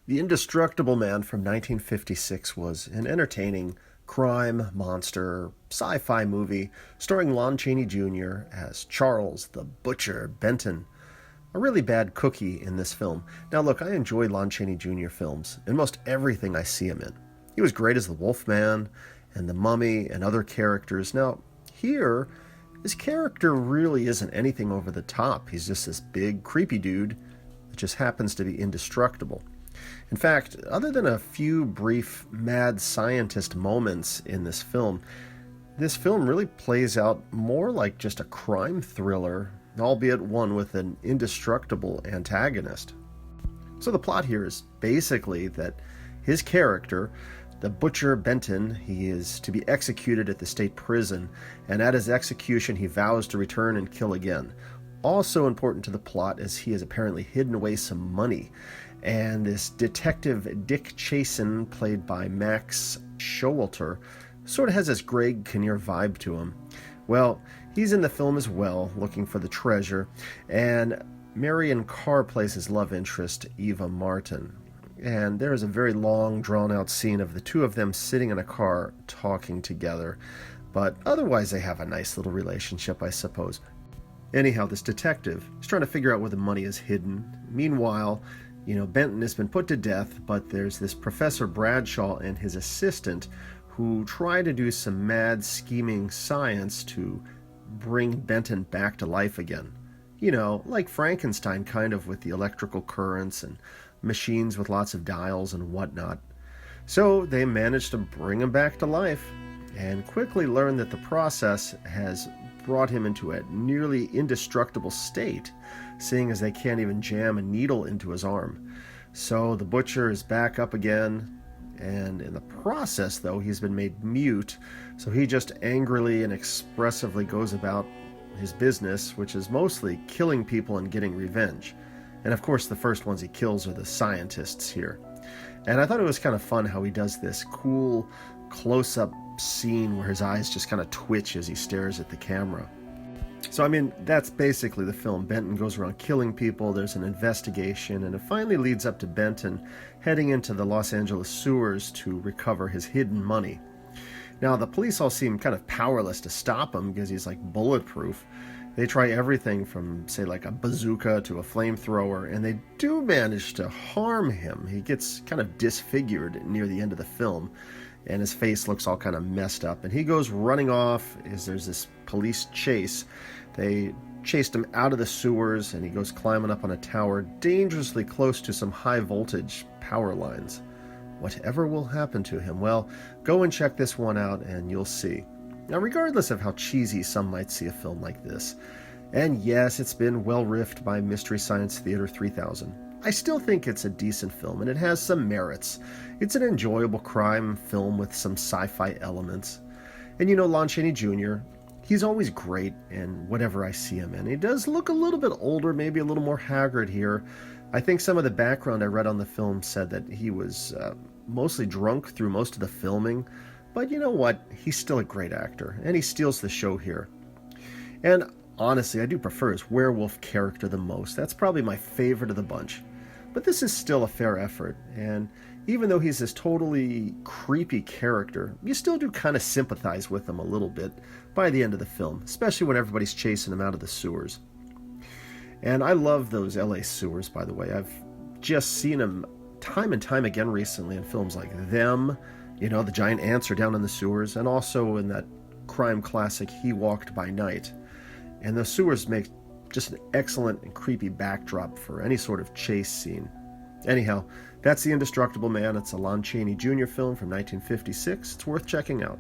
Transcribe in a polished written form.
The Indestructible Man from 1956 was an entertaining crime, monster, sci-fi movie starring Lon Chaney Jr. as Charles the Butcher Benton, a really bad cookie in this film. Now look, I enjoy Lon Chaney Jr. films and most everything I see him in. He was great as the Wolfman and the Mummy and other characters. Now, here, his character really isn't anything over the top. He's just this big, creepy dude that just happens to be indestructible. In fact, other than a few brief mad scientist moments in this film really plays out more like just a crime thriller, albeit one with an indestructible antagonist. So the plot here is basically that his character, the Butcher Benton, he is to be executed at the state prison, and at his execution he vows to return and kill again. Also important to the plot is he has apparently hidden away some money, and this Detective Dick Chasen, played by Max Showalter, sort of has this Greg Kinnear vibe to him. Well, he's in the film as well, looking for the treasure, and Marian Carr plays his love interest, Eva Martin. And there is a very long, drawn-out scene of the two of them sitting in a car talking together, but otherwise they have a nice little relationship, I suppose. Anyhow, this detective is trying to figure out where the money is hidden. Meanwhile, Benton has been put to death, but there's this Professor Bradshaw and his assistant who try to do some mad, scheming science to bring Benton back to life again. Like Frankenstein, kind of, with the electrical currents and machines with lots of dials and whatnot. So they manage to bring him back to life and quickly learn that the process has brought him into a nearly indestructible state, seeing as they can't even jam a needle into his arm. So the butcher is back up again, and in the process, though, he's been made mute, so he just angrily and expressively goes about his business, which is mostly killing people and getting revenge. And of course, the first ones he kills are the scientists here. And I thought it was kind of fun how he does this cool close-up scene where his eyes just kind of twitch as he stares at the camera. So, that's basically the film. Benton goes around killing people, there's an investigation, and it finally leads up to Benton heading into the Los Angeles sewers to recover his hidden money. Now, the police all seem kind of powerless to stop him because he's like bulletproof. They try everything from, say, like a bazooka to a flamethrower, and they do manage to harm him. He gets kind of disfigured near the end of the film, and his face looks all kind of messed up, and he goes running off as there's this police chase. They chased him out of the sewers, and he goes climbing up on a tower dangerously close to some high voltage power lines. Whatever will happen to him? Well, go and check this one out and you'll see. Now, regardless of how cheesy some might see a film like this, and yes, it's been well riffed by Mystery Science Theater 3000, I still think it's a decent film, and it has some merits. It's an enjoyable crime film with some sci-fi elements. And Lon Chaney Jr., he's always great in whatever I see him in. He does look a little bit older, maybe a little more haggard here. I think some of the background I read on the film said that he was mostly drunk through most of the filming. But you know what? He's still a great actor, and he steals the show here. And honestly, I do prefer his werewolf character the most. That's probably my favorite of the bunch. But this is still a fair effort, and even though he's this totally creepy character, you still do kind of sympathize with him a little bit by the end of the film, especially when everybody's chasing him out of the sewers. And I love those LA sewers, by the way. I've just seen them time and time again recently in films like Them. The giant ants are down in the sewers, and also in that crime classic He Walked by Night. And the sewers make just an excellent and creepy backdrop for any sort of chase scene. Anyhow, that's The Indestructible Man. It's a Lon Chaney Jr. film from 1956. It's worth checking out.